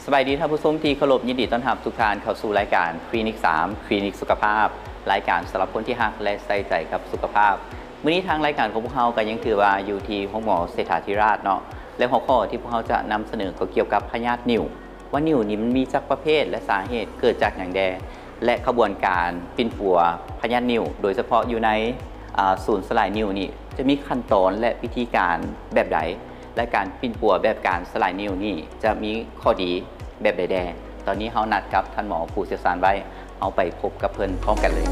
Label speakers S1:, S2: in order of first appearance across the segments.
S1: สบายดีท่านผู้ชมที่เคารพยินดีต้อนรับทุกท่านเข้าสู่รายการคลินิก3คลินิกสุขภาพรายการสำหรับคนที่ฮักและใส่ใจกับสุขภาพมื้อนี้ทางรายการของพวกเราก็ยังถือว่าอยู่ที่ห้องหมอเศรษฐาธิราชเนาะและหัวข้อที่พวกเราจะนำเสนอก็เกี่ยวกับพยาธินิ่วว่านิ่วนี้มันมีจักประเภทและสาเหตุเกิดจากอย่างใดและขบวนการปิ้นปัวพยาธินิ่วโดยเฉพาะอยู่ในศูนย์สลายนิ่วนี่จะมีขั้นตอนและวิธีการแบบใดและการปิ้นปัวแบบการสลายนิ่วนี่จะมีข้อดีแบบใดๆตอนนี้เฮานัดกับท่านหมอผู้เชี่ยวชาญไว้เอาไปพบกับเพิ่นพร้อมกันเลย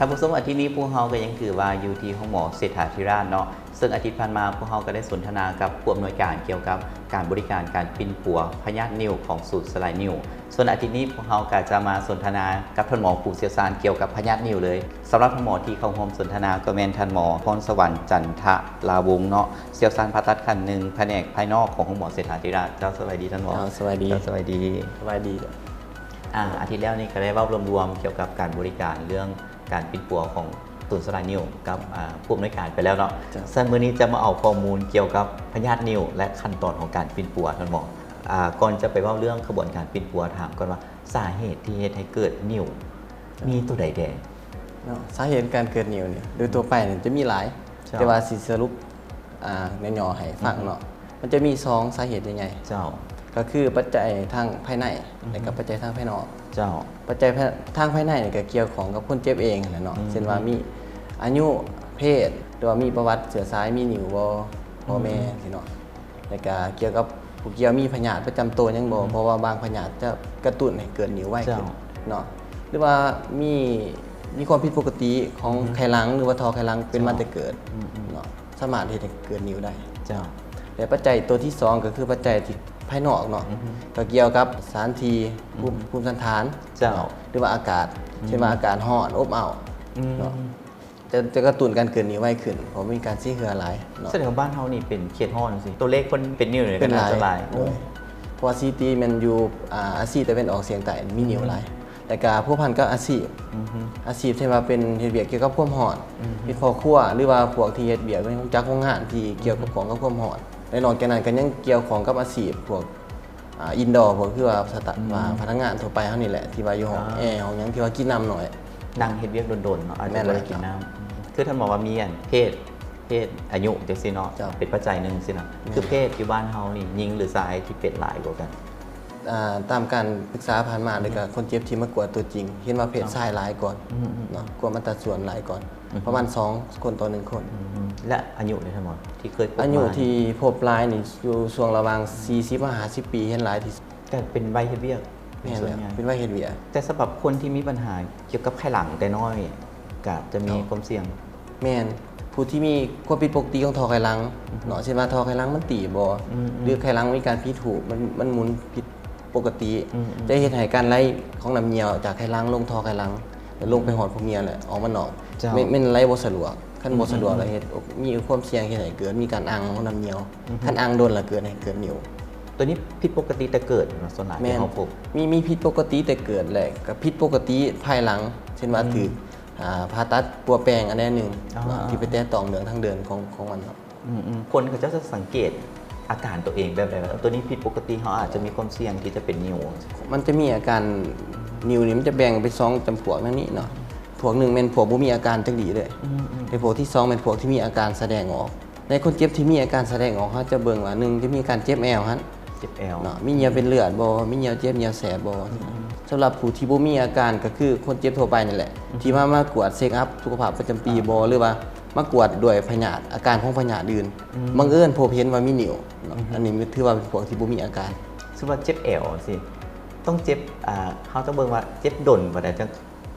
S1: ท่านผู้ชมอาทิตย์นี้พวกเราก็ยังถือว่าอยู่ที่ห้องหมอเศรษฐาธิราชเนาะซึ่งอาทิตย์ผ่านมาพวกเราก็ได้สนทนากับผู้อำนวยการเกี่ยวกับการบริการการปิ้นปัวพยาธินิ่วของศูนย์สลายนิ่วส่วนอาทิตย์นี้พวกเราก็จะมาสนทนากับท่านหมอผู้เชี่ยวชาญเกี่ยวกับพยาธินิ่วเลยสำหรับท่านหมอที่เข้าร่วมสนทนาก็แม่นท่านหมอพรสวรรค์จันทะลาวงศ์เนาะเชี่ยวชาญผ่าตัดขั้นหนึ่งแผนกภายนอกของห้องหมอเศรษฐาธิราชเจ้าสวัสดีท่านหมอ
S2: สวัสดี
S1: สวัสดี
S2: สวัสดี
S1: อาทิตย์แล้วนี่ก็ได้เว้ารวมๆเกี่ยวกับการบริการเรื่องการปิ้นปัวของศูนย์สลายนิ่วกับผู้อำนวยการไปแล้วเนาะซึ่งมื้อนี้จะมาเอาข้อมูลเกี่ยวกับพยาธินิ่วและขั้นตอนของการปิ้นปัวท่านหมอก่อนจะไปเล่าเรื่องกระบวนการปิ้นปัวถามก่อนว่าสาเหตุที่ให้เกิดนิ่วมีตัวใดแดง
S2: สาเหตุการเกิดนิ่วเนี่ยโดยตัวไปเนี่ยจะมีหลายแต่ว่าสิสรุปในย่อให้ฟังเนาะมันจะมี2สาเหตุยังไง
S1: เจ้า
S2: ก็คือปัจจัยทางภายในและก็ปัจจัยทางภายนอก
S1: เจ้า
S2: ปัจจัยทางภายในเนี่ยก็เกี่ยวของกับคนเจ็บเองนะเนาะเช่นว่ามีอายุเพศหรือว่ามีประวัติเชื้อสายมีนิ่วบ่พ่อแม่สิเนาะแล้วก็เกี่ยวกับผู้เกี่ยวมีพยาธิประจำตัวยังบ่เพราะว่าบางพยาธิจะกระตุ้นให้เกิดนิ่วไวขึ้นเนาะหรือว่ามีความผิดปกติของไขลังหรือว่าทอไขลังเป็นมาแต่เกิดเนาะสามารถที่จะเกิดนิ่วได้
S1: เจ้า
S2: แต่ปัจจัยตัวที่2ก็คือปัจจัยที่ภายนอกเนาะก็เกี่ยวกับสารทีภูมิสันฐานหรือว่าอากาศเช่นว่าอากาศร้อนอบอ้าวเนาะจะกระตุ้นการเกิดนิ่วไวขึ้นเพราะมีการซีเหือหลายเนาะ
S1: แสดงว่าบ้านเฮานี่เป็นเขตร้อนสิตัวเลขคนเป็นนิ่วเลย
S2: เป็น
S1: หลาย
S2: เพราะว่าซีตีมันอยู่อาซีแต่เป็นออกเสียงใต้มีนิ่วหลายแต่ก็พวกพันก็อาชีพที่ว่าเป็นเฮ็ดเวียกเกี่ยวกับความร้อนเป็นพ่อครัวหรือว่าพวกที่เฮ็ดเวียกในจักรโรงงานที่เกี่ยวกับของกับความร้อนในนอกจากนั้นก็ยังเกี่ยวของกับอาชีพพวกอินดอร์พวกคือว่าพนักงานทั่วไปเฮานี่แหละที่ว่าอยู่ห้องแอร์ห้องหยังที่ว่ากินน้ำหน่อย
S1: นั่งเฮ็ดเวียกโดนๆเนาะอาจจะบ่ได้กินน้ำคือท่านบอกว่ามีเพศอายุจังซี่เนาะเป็นปัจจัยนึงสินะคือเพศที่บ้านเฮานี่หญิงหรือชายที่เป็นหลายกว่ากัน
S2: ตามการศึกษาผ่านมาเลยก็คนเจ็บที่มากวดตัวจริงเห็นว่าเพศชายหลายก่อนเนาะกว่ามันตัดส่วนหลายก่อนประมาณ2คนต่อ1คน
S1: และอายุนี่ท่านหมอที่เคยพบ
S2: อายุที่พบหลายนี่อยู่ช่วงระหว่าง40มา50ปีเห็นหลายที่
S1: แต่เป็นวัยเฮ็ดเวียก
S2: เป็นวัยเฮ็ดเวียก
S1: แต่สำหรับคนที่มีปัญหาเกี่ยวกับไข้หลังแต่น้อยก็จะมีความเสี่ยง
S2: แม่นผู้ที่มีความผิดปกติของท่อไขลังเนาะเช่นว่าท่อไขลังมันตีบ่หรือไขลังมีการผิดถูกมันหมุนผิดปกติจะเฮ็ดให้การไหลของน้ำเหนียวจากไขลังลงท่อไขลังแล้วลงไปหอดพวกเหนียวแหละออกมานอกไม่ไหลบ่สะดวกคันบ่สะดวกแล้วเฮ็ดมีความเสี่ยงเฮ็ดให้เกิดมีการอังของน้ำเหนียวคันอังโดนแล้วเกิดให้เกิดนิ่ว
S1: ตัวนี้ผิดปกติแต่เกิดส่วนใหญ่ที่เฮาพบ
S2: มีผิดปกติแต่เกิดแหละกับผิดปกติภายหลังเช่นว่าถือผ่าตัดปัวแปลงอันนี้นึงที่ไปแตะตองเดือนทั้งเดือนของมันครับ
S1: คนเขาจะสังเกตอาการตัวเองแบบไหนตัวนี้ผิดปกติเขาอาจจะมีความเสี่ยงที่จะเป็นนิ่ว
S2: มันจะมีอาการนิ่วนี่มันจะแบ่งเป็น2จำพวกนั่นนี่เนาะพวก1เป็นพวกบ่มีอาการจังดีเลยในพวกที่2เป็นพวกที่มีอาการแสดงออกในคนเจ็บที่มีอาการแสดงออกเขาจะเบิ่งว่า1จะมีการเจ็บแอวฮะ
S1: เจ็บแอว
S2: เนาะมีเหนียวเป็นเลือดบ่มีเหนียวเจ็บเหนียวแสบบ่สำหรับผู้ที่บ่มีอาการก็คือคนเจ็บทั่วไปนี่แหละที่มากวดเช็คอัพสุขภาพประจำปีบ่หรือว่ามากวดด้วยพยาธิอาการของพยาธิอื่นบังเอิญพบเห็นว่ามีนิ่วอันนี้ถือว่าเป็นพวกที่บ่มีอาการ
S1: ซึ่งว่าเจ็บแอวสิต้องเจ็บเขาจะเบิ่งว่าเจ็บดนบ่ได้จัง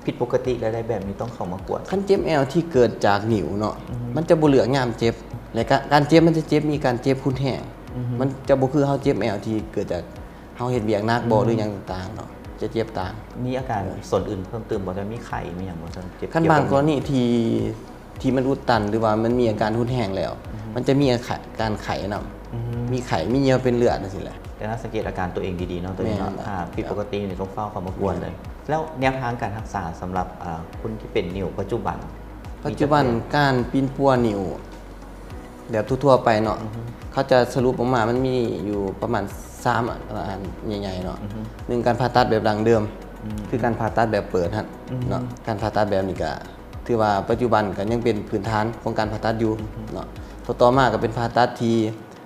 S1: ผิดปกติอะไรแบบนี้ต้องเข้ามากวด
S2: คันเจ็บแอวที่เกิดจากนิ่วเนาะมันจะบ่เหลือยามเจ็บและการเจ็บมันจะเจ็บมีการเจ็บพุ่นแห้งมันจะบ่คือเฮาเจ็บแอวที่เกิดจากเฮาเฮ็ดเวียกหนักบ่หรือหยังต่างๆเนาะจะเจ็บต่าง
S1: มีอาการส่วนอื่นเพิ่มเติมบ่จะมีไข้มีหยังบ่จะเจ็บ
S2: คันบางกรณีที่ ที่มันอุดตันหรือว่ามันมีอาการหุดแห้งแล้ว มันจะมีการไข้นำมีไข้มีเหนียวเป็นเลือดจังซี่แหละ
S3: แต่น่าสังเกตอาการตัวเองดีๆเนาะตัวเองเนาะ
S2: แม่น
S3: ถ้าผิดปกตินี่ต้องเฝ้าเข้ามากวนเลย แล้วแนวทางการรักษาสำหรับคนที่เป็นนิ่วปัจจุบัน
S2: ปัจจุบันการปีนปัวนิ้วแบบทั่วๆไปเนาะเขาจะสรุปออกมามันมีอยู่ประมาณ3อันใหญ่ๆเนาะหนึ่งการผ่าตัดแบบดังเดิม คือการผ่าตัดแบบเปิดฮะเนาะการผ่าตัดแบบนี้ก็ถือว่าปัจจุบันก็ยังเป็นพื้นฐานของการผ่าตัดอยู่เนาะต่อมาก็เป็นผ่าตัดที่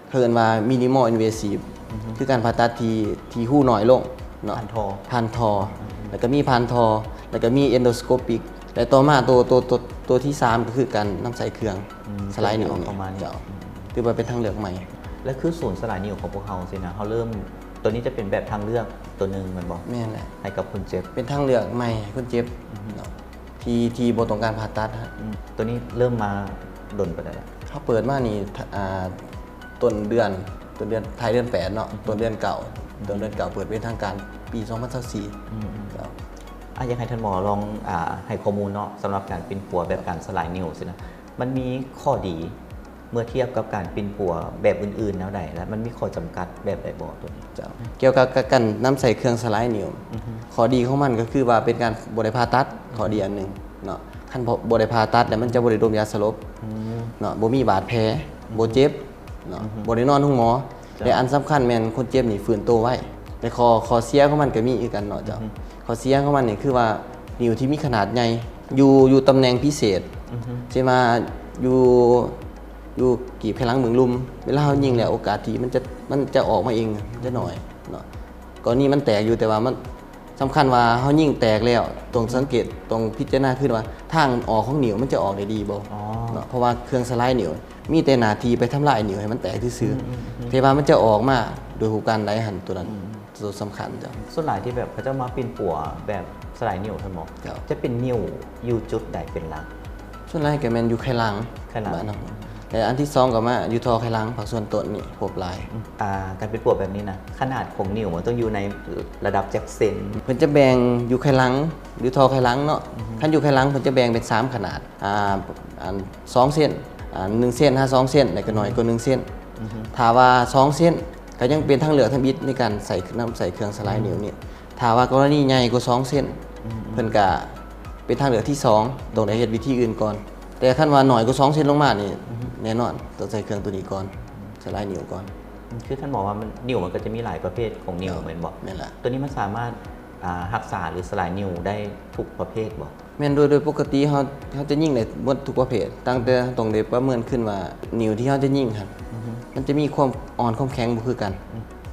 S2: เพิ่นว่า minimal invasive คือการผ่าตัดที่หู้น้อยลงเนาะ
S3: พันทอ
S2: พันทอ แล้วก็มีพันทอ แล้วก็มี endoscopic และต่อมาตัวที่ 3 ก็คือการนำใส่เครื่องสไลด์นิ้ว
S3: ประมาณนี้
S2: เจ้าถือว่าเป็นทางเลือกใหม่
S3: และคือศูนย์สลายนิ่วของพวกเขาสินะเขาเริ่มตัวนี้จะเป็นแบบทางเลือกตัวหนึ่งมันบอก
S2: แม่นแหละ
S3: ให้กับคนเจ็บ
S2: เป็นทางเลือกใหม่ให้คนเจ็บเนาะที่บ่ต้องการผ่าตัดฮะ
S3: ตัวนี้เริ่มมาดนไปแล้ว
S2: เขาเปิดมานี่ต้นเดือนท้ายเดือน8เนาะต้นเดือนเก่าเปิดเป็นทางการปี2024ครับ
S3: อยากให้ท่านหมอลองให้ข้อมูลเนาะสำหรับการปินปัวแบบการสลายนิ้วสินะมันมีข้อดีเมื่อเทียบกับการปินปัวแบบอื่นๆแล้วใดแล้วมันมีข้อจำกัดแบบใดบ่ตัวนี้
S2: เจ้าเกี่ยวกับการนำใส่เครื่องสไลด์นิ้วข้อดีของมันก็คือว่าเป็นการบ่ได้ผ่าตัดข้อดีอันหนึงเนาะคันบ่ได้ผ่าตัดแล้วมันจะบ่ได้ดมยาสลบเนาะบ่มีบาดแผลบ่เจ็บเนาะบ่ได้นอนห้องหมอและอันสำคัญแม่นคนเจ็บนี่ฟื้นตัวไวแต่ข้อเสียของมันก็มีอีกกันเนาะเจ้าข้อเสียของมันนี่คือว่านิ้วที่มีขนาดใหญ่อยู่ตำแหน่งพิเศษใช่มาอยู่กีบแค่หลังเมืองลุมเวลาเฮายิงแล้วโอกาสที่มันจะออกมาเองจะน้อยเนาะก่อนนี้มันแตกอยู่แต่ว่ามันสำคัญว่าเฮายิงแตกแล้วตรงสังเกตตรงพิจารณาขึ้นว่าทางออกของนิ้วมันจะออกได้ดีบ่เนาะเพราะว่าเครื่องสไลด์นิ้วมีแต่หน้าที่ไปทำลายนิ้วให้มันแตกซื่อๆแต่ว่ามันจะออกมาโดยหูการไหลหันตัวนั้นตัวสำคัญจ้ะ
S3: ส่วนหลายที่แบบเขาจะมาปินปัวแบบสลายนิ้วท่านหมอ
S2: ครับ
S3: จะเป็นนิ้วอยู่จุดใดเป็นหลัก
S2: ส่วนแรกก็แม่นอยู่ไขหลัง
S3: ไขหลัง
S2: บ้านเฮาแต่อันที่สองก็มาอยู่ทอไขหลังผักส่วนต้นนี่พบหลาย
S3: การปินปัวแบบนี้นะขนาดของนิ้วมันต้องอยู่ในระดับจากเซน
S2: เพิ่นจะแบ่งอยู่ไขหลังหรือทอไขหลังเนาะคันอยู่ไขหลังเพิ่นจะแบ่งเป็น3ขนาดอัน2เส้น1เส้น2เส้นแล้วก็น้อยกว่า1เส้นถ้าว่า2เส้นก็ยังเป็นทางเลือกทางบิดในการใส่น้ำใส่เครื่องสไลด์นิ้วนี่ถ้าว่ากรณีใหญ่กว่า2เส้นเพิ่นก็เป็นทางเลือกที่2ต้องได้เฮ็ดวิธีอื่นก่อน แต่คันว่าน้อยกว่า2เส้นลงมานี่แน่นอนต้องใส่เครื่องตัวนี้ก่อนสไลด์นิ้วก่อน
S3: คือท่านบอกว่ามันนิ้วมันก็จะมีหลายประเภทของนิ้วเหมือนบอก
S2: แม่นล่ะ
S3: ตัวนี้มันสามารถรักษาหรือสลายนิ้วได้ทุกประเภทบอก
S2: แม่นโดยปกติเขาจะยิงได้หมดทุกประเภทตั้งแต่ต้องได้ประเมินขึ้นว่านิ้วที่เขาจะยิงครับมันจะมีความอ่อนความแข็งบ่คือกัน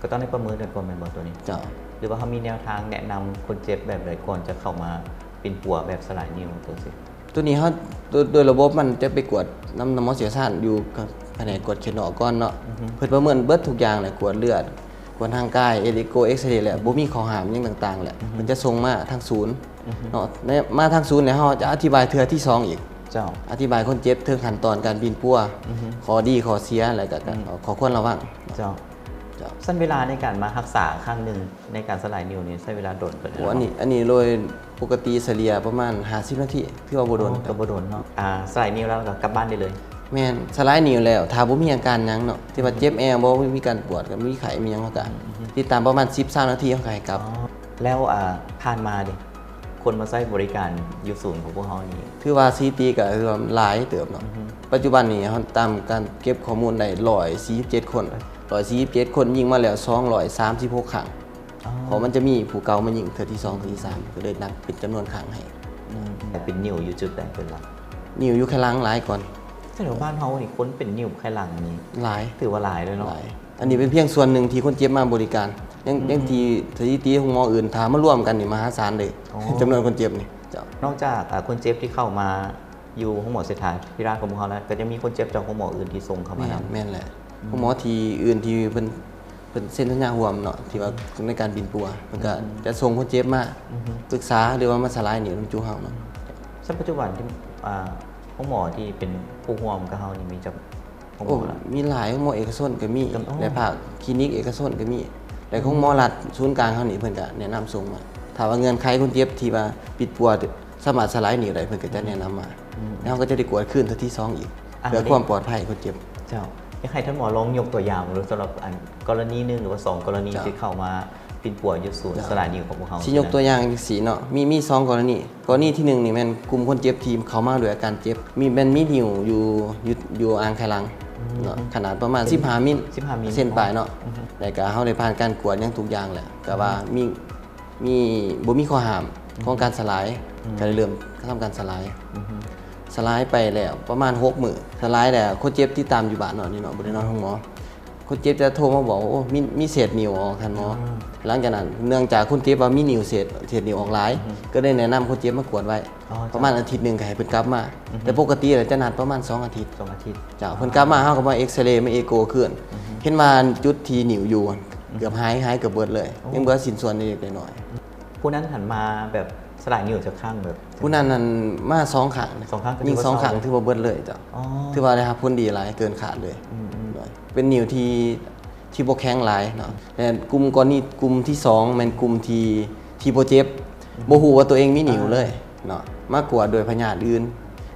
S3: ก็ต้องได้ประเมินกันก่อนเป็นบอกตัวนี้
S2: เจ้า
S3: หรือว่าเขามีแนวทางแนะนำคนเจ็บแบบไหนก่อนจะเข้ามาปินปัวแบบสลายนิ้วตัวสิ
S2: ตัวนี้เขาโดยระบบมันจะไปกวดน้ำหมอเสียสารอยู่กับแผนกกวดเข็นออกก่อนเนาะเพื่อประเมินเบิดทุกอย่างเลยกวดเลือดกวดทางกายเอลิโกเอ็กซเรย์แหละบ่มีข้อหามหยังต่างๆแหละมันจะส่งมาทางศูนย์เนาะมาทางศูนย์เนี่ยเขาจะอธิบายเทื่อที่สองอีก
S3: เจ้า
S2: อธิบายคนเจ็บถึงขั้นตอนการบินปัวข้อดีข้อเสียอะไรก็ขอควรระวัง
S3: เจ้า
S2: เจ้า
S3: สั้นเวลาในการมารักษาครั้งหนึ่งในการสลายนิ้วนี่ใช้เวลาโดนกัน
S2: โอ้อันนี้โดยปกติเฉลี่ยประมาณ50นาทีที่ว่าบ่โดน
S3: กับบโดนเนาะสลายนิ้วแล้วก็กลับบ้านได้เลย
S2: แม่นสไลด์นิ้วแล้วถ้าบ่มีอาการหยังเนาะที่ว่าเจ็บแอวบ่มีการปวดก็มีไข้มีหยังก็ติดตามประมาณ10-20นาทีเขาก็ให้กลับ
S3: แล้วผ่านมาดิคนมาใช้บริการอยู่ศูนย์ของพวกเขานี่
S2: ถือว่าซีตีก็คือว่าหลายเติบเนาะปัจจุบันนี้เฮาตามการเก็บข้อมูลได้147คน147คนยิงมาแล้ว236ครั้งเพราะมันจะมีผู้เก่ามายิงเทื่อที่2เทื่อที่3ก็เลยนับเป็นจำนวนครั้งให้
S3: แต่เป็นนิ้วอยู่จุดใดเป็นหลัก
S2: นิ้วอยู่แค่หลังหลายก่อน
S3: แต่แถวบ้านเขานี่คนเป็นนิ้วแค่หลังนี้
S2: หลาย
S3: ถือว่าหลายเลยเนาะ
S2: หลายอันนี้เป็นเพียงส่วนหนึ่งที่คนเจ็บมาบริการยังที่สถิติของหมออื่นถามมาร่วมกันนี่มหาศาลเลยจำนวนคนเจ็บนี่เจ้าน
S3: อกจากคนเจ็บที่เข้ามาอยู่ห้องหมอเศรษฐาพิราชของพวกเขาแล้วก็จะมีคนเจ็บจากห้องหมออื่นที่ส่งเข้ามา
S2: แม่นแหละของหมอที่อื่นที่เพิ่นเส้นสัญญาห่วมเนาะที่ว่าในการบินปัวเพิ่นก็จะส่งคนเจ็บมาปรึกษาหรือว่ามาสลายนิ้วน้ำจูเฮาเนาะ
S3: ซึ่งปัจจุบันที่ห้องหมอที่เป็นผู้ห่วมกับเขานี่มีจากห้องหม
S2: โอ้
S3: อละ
S2: มีหลายของหมอเอกชนก็มี
S3: อ๋อ
S2: และภาคคลินิกเอกชนก็มีแต่ของหมอรัฐศูนย์กลางเฮานี่เพิ่นก็แนะนำส่งมาถ้าว่าเงื่อนไขคนเจ็บที่ว่าปิดปัวสามารถสลายนิ้วได้เพิ่นก็จะแนะนำมา แล้วเราก็จะได้กวดขึ้นเทื่อที่สองอีก
S3: อ่ะ
S2: เพื่อความปลอดภัยคนเจ็บ
S3: เจ้าอยากให้ท่านหมอลองยกตัวอย่างหรือสำหรับอันกรณีหนึงหรือว่า2กรณี
S2: เจ้า
S3: ที่เข้ามาปินป่วยอยู่ศูนย์สลายนิ้วของพวกเขา
S2: สิยกตัวอย่างจังซี่เนาะมีสองกรณีที่หนึ่งนี่แม่นกลุ่มคนเจ็บทีมเขามาด้วยอาการเจ็บมีนิ้วอยู่อ่างไขลังเนาะขนาดประมาณ15มิล
S3: 15มิล
S2: เส้นปลายเนาะแต่ก็เฮาได้ผ่านการกวดอย่างทุกอย่างแหละแต่ว่ามีบ่มีข้อห้ามของการสลายก็เลยเริ่มทำการสลายสลายไปแล้วประมาณ6มื้อสลายแล้วคนเจ็บที่ตามอยู่บ้านเนาะนี่เนาะบ่ได้นอนห้องหมอคนเจ็บจะโทรมาบอกว่าโอ้มีเศษนิ้วออกท่านหมอหลังจากนั้นเนื่องจากคนเจ็บว่ามีนิ้วเศษนิ้วออกหลายก็ได้แนะนำคนเจ็บมากวดไว้ประมาณอาทิตย์หนึงก็ให้เพิ่นกลับมาแต่ปกติแล้วจะนัดประมาณ2อาทิตย์
S3: 2 อาทิตย์
S2: จ้าเพิ่นกลับมาเฮาก็มาเอ็กซเรย์มาเอโกขึ้นเห็นว่าจุดที่นิ้วอยู่เกือบหายเกือบเบิดเลยยังเหลือสิ้นส่วนนิดๆหน่อย
S3: ผู้นั้นหันมาแบบสลายนิ้วจากข้างแบบ
S2: ๆผู้นั้นนั่นมา2ครั้ง
S3: สองครั้งก็ถือว่า
S2: ยิง2ครั้ง
S3: เศร้าเลย
S2: ถือว่าเบิดเลยจ้ะ
S3: อ๋อ
S2: ถือว่าได้รับผลดีหลายเกินขาดเลยเป็นนิ้วที่บ่แข็งหลายเนาะแต่กลุ่มก่อนนี้กลุ่มที่2แม่นกลุ่มที่บ่เจ็บบ่ฮู้ว่าตัวเองมีนิ้วเลยเนาะมากกว่าโดยพยาธิอื่น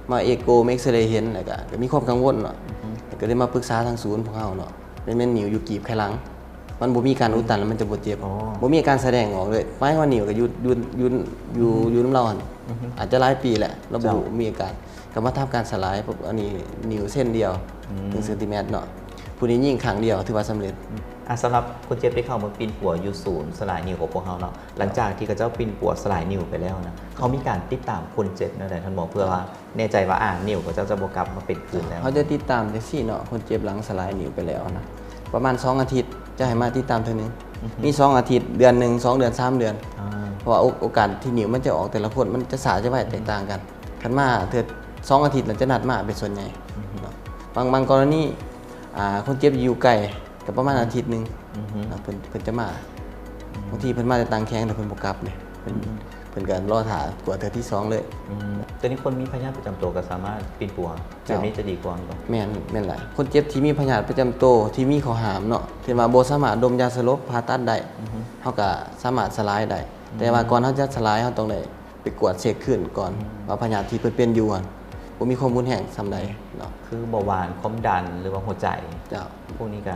S2: มาเอโกเอ็กซเรย์เห็นแล้วก็มีความกังวลเนาะก็ได้มาปรึกษาทางศูนย์พวกเฮาเนาะเป็นแม่นนิ้วอยู่กีบไขลัง มันบ่มีการอุดตันแล้วมันจะบ่เจ็บบ่มีการแสดงออกเลยหมายว่านิ้วก็อยู่น้ำเราหั่นอาจจะหลายปีแหละแล้วบ่มีอาการก็มาทำการสลายปุ๊บอันนี้นิ้วเส้นเดียว1เซนติเมตรเนาะผู้นี้ยิงครั้งเดียวถือว่าสำเร็จ
S3: สำหรับคนเจ็บที่เข้ามาปินป่วยอยู่ศูนย์สลายนิ้วของพวกเขาเนาะหลังจากที่เขาเจ้าปินป่วยสลายนิ้วไปแล้วนะเขามีการติดตามคนเจ็บนั่นแหละท่านหมอเพื่อว่าแน่ใจว่านิ้วเขาเจ้าจะบ่กลับมาเป็นคืนแล้ว
S2: เขาจะติดตามจังซี่เนาะคนเจ็บหลังสลายนิ้วไปแล้วนะประมาณ2อาทิตย์จะให้มาติดตามเทื่อนึงมี2อาทิตย์เดือนหนึง2เดือน3เดือน เพราะว่าโอกาสที่นิ้วมันจะออกแต่ละคนมันจะสาจะไว้แตกต่างกันคันมาเทื่อ2อาทิตย์แล้วจะนัดมาเป็นส่วนใหญ่เนาะบางกรณีคนเจ็บอยู่ไกลก็ประมาณอาทิตย์หนึงเนาะเพิ่นจะมาบางทีเพิ่นมาแต่ต่างแข้งแต่เพิ่นบ่กลับเลยเพิ่นก็รอถ่ากว่าเทื่อที่สองเลย
S3: ตัวนี้คนมีพยาธิประจำตัวก็สามารถปินป่วยแบบนี้จะดีกว่าก่อน
S2: แม่นล่ะคนเจ็บที่มีพยาธิประจำตัวที่มีข้อหามเนาะที่ว่าบ่สามารถดมยาสลบผ่าตัดได้เฮาก็สามารถสลายได้แต่ว่าก่อนเฮาจะสลายเฮาต้องได้ไปกวดเช็คขึ้นก่อนว่าพยาธิที่เพิ่นเป็นอยู่หั่นบ่มีข้อมูลแห้งส่ำใดเนาะ
S3: คือเบาหวานความดันหรือว่าหัวใจ
S2: เจ้า
S3: พวกนี้ก็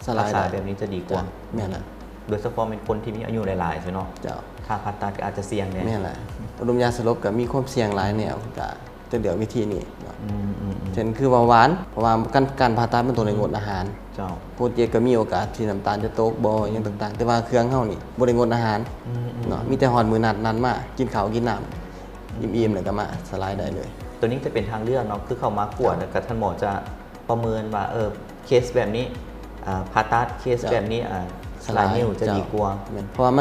S2: สลาย
S3: รัก
S2: ได้
S3: ษาแบบนี้จะดีกว่า
S2: แม่นล่ะ
S3: โดยเฉพาะเป็นคนที่มีอายุหลายๆใช่เนาะ
S2: เจ้า
S3: ถ้าผ่าตัดก็อาจจะเสี่ยงเนี่ย
S2: แม่นล่ะดมยาสลบก็มีความเสี่ยงหลายแนวก็จะเลือกวิธีนี้เนาะเช่นคือเบาหวานเพราะว่าการผ่าตัดมันต้องได้งดอาหาร
S3: เจ้า
S2: โปรเจกก็มีโอกาสที่น้ำตาลจะตกบ่อย่างต่างๆ แต่ว่าเครื่องเฮานี่บ่ได้งดอาหารเนาะมีแต่ฮอดมื้อนัดมากินข้าวกินน้ำอิ่มๆแล้วก็มาสลายได้เลย
S3: ตัวนี้จะเป็นทางเลือกเนาะคือเข้ามากวดแล้วก็ท่านหมอจะประเมินว่าเคสแบบนี้ผ่าตัดเคสแบบนี้สลายนิ้วจะดีกว่า
S2: เพราะว่า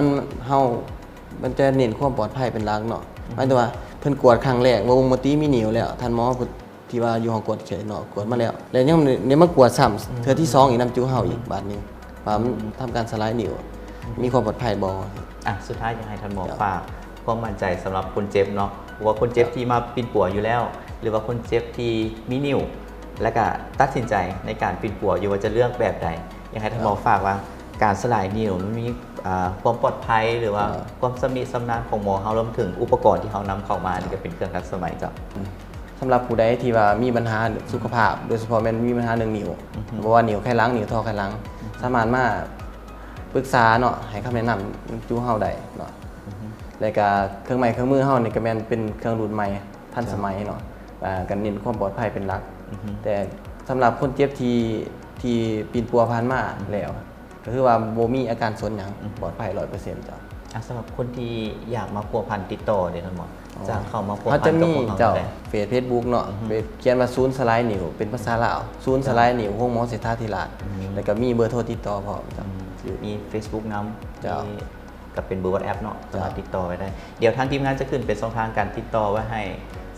S2: มันจะเน้นความปลอดภัยเป็นหลักเนาะหมายถึงว่าเพิ่นกวดครั้งแรกว่าวงมติมีนิ้วแล้วท่านหมอที่ว่าอยู่ห้องกวดเฉยเนาะกวดมาแล้วแล้วยังมากวดซ้ำเทื่อที่2อีกนำจูเฮาอีกบาดนึงว่ามันทำการสลายนิ้วมีความปลอดภัยบ่
S3: สุดท้ายอยากให้ท่านหมอฝากความมั่นใจสำหรับคนเจ็บเนาะว่าคนเจ็บที่มาปินป่วยอยู่แล้ว หรือว่าคนเจ็บที่มีนิ้วและก็ตัดสินใจในการปินป่วยอยู่ว่าจะเลือกแบบใดอยากให้ท่านหมอฝากว่าการสลายนิ้วมันมีความปลอดภัยหรือว่าความสำนิสำนานของหมอเขารวมถึงอุปกรณ์ที่เขานำเข้ามานี่ก็เป็นเครื่องทันสมัยจ้ะ
S2: สำหรับผู้ใดที่ว่ามีปัญหาสุขภาพโดยเฉพาะแม่นมีปัญหาเรื่องนิ้วเพราะว่านิ้วไขลังนิ้วท่อไขลังสามารถมาปรึกษาเนาะให้คำแนะนำจูเฮาได้เนาะแล้วก็เครื่องไม้เครื่องมือเฮานี่ก็แม่นเป็นเครื่องรุ่นใหม่ทันสมัยเนาะกันเน้นความปลอดภัยเป็นหลักแต่สำหรับคนเจ็บที่ปีนปัวผ่านมาแล้วก็คือว่าบ่มีอาการสนหยังปลอดภัย 100% จ้ะ
S3: สำหรับคนที่อยากมาพัวพันติดต่อเนี่ยท่านหมอจะเข้ามาพัว
S2: เขา
S3: พั
S2: จะ
S3: นกับ
S2: มี
S3: พวกเขา
S2: เจ้า
S3: ได้
S2: เฟซบุ๊กเนาะเขียนว่าศูนย์สลายนิ้วเป็นภาษาลาวศูนย์สลายนิ้วห้องหมอเศรษฐาธิราชแล้วก็มีเบอร์โทรติดต่อพร้อมจ้ะ
S3: มี Facebook น้ำ
S2: เจ้า
S3: มีกับเป็นเบอร์ WhatsApp เนาะสามารถ
S2: เจ้า
S3: ติดต่อไว้ได้ เดี๋ยวทางทีมงานจะขึ้นเป็นช่องทางการติดต่อไว้ให้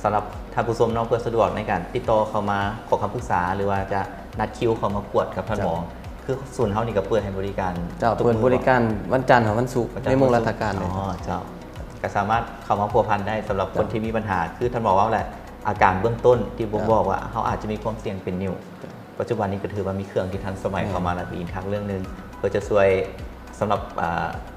S3: สำหรับท่านผู้ชมเนาะเพื่อสะดวกในการติดต่อเข้ามาขอคำปรึกษาหรือว่าจะนัดคิวเข้ามากวดกับท่านหมอคือศูนย์เฮานี่ก็เปิดให้บริการ
S2: เจ้า
S3: ทุ
S2: เปิด
S3: มื้อ
S2: บริการวันจันทร์ถึงวันศุกร์
S3: ประจำ
S2: ในโมงราชการเลย
S3: อ๋อเจ้าก็สามารถเข้ามาพัวพันได้สำหรับคนที่มีปัญหาคือท่านบอกว่าแหละอาการเบื้องต้นที่ผมบอกว่าเขาอาจจะมีความเสี่ยงเป็นนิ้วปัจจุบันนี้ก็ถือว่ามีเครื่องที่ทันสมัยเข้ามาแล้วอีกทางเรื่องหนึงเพื่อจะช่วย สำหรับ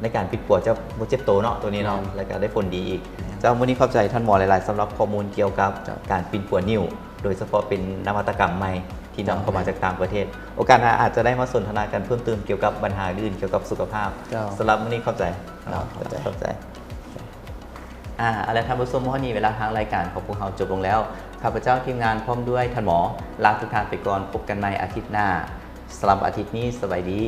S3: ในการปิดปัวจะบ่เจ็บโตเนาะตัวนี้เนาะแล้วก็ได้ผลดีอีกเจ้าวันนี้ขอบใจท่านหมอหลายๆสำหรับข้อมูลเกี่ยวกับการปิดปัวนิ้วโดยเฉพาะเป็นนวัตกรรมใหม่ที่นำเข้ามาจากต่างประเทศ โอกาสหน้าอาจจะได้มาสนทนากันเพิ่มเติมเกี่ยวกับปัญหาอื่นเกี่ยวกับสุขภาพสำหรับวันนี้ขอบใจขอบใจอะไรท่านผู้ชมวันนี้เวลาทางรายการของพวกเราจบลงแล้วข้าพเจ้าทีมงานพร้อมด้วยท่านหมอลาทุกท่านไปก่อนพบกันใหม่อาทิตย์หน้าสำหรับอาทิตย์นี้สวัสดี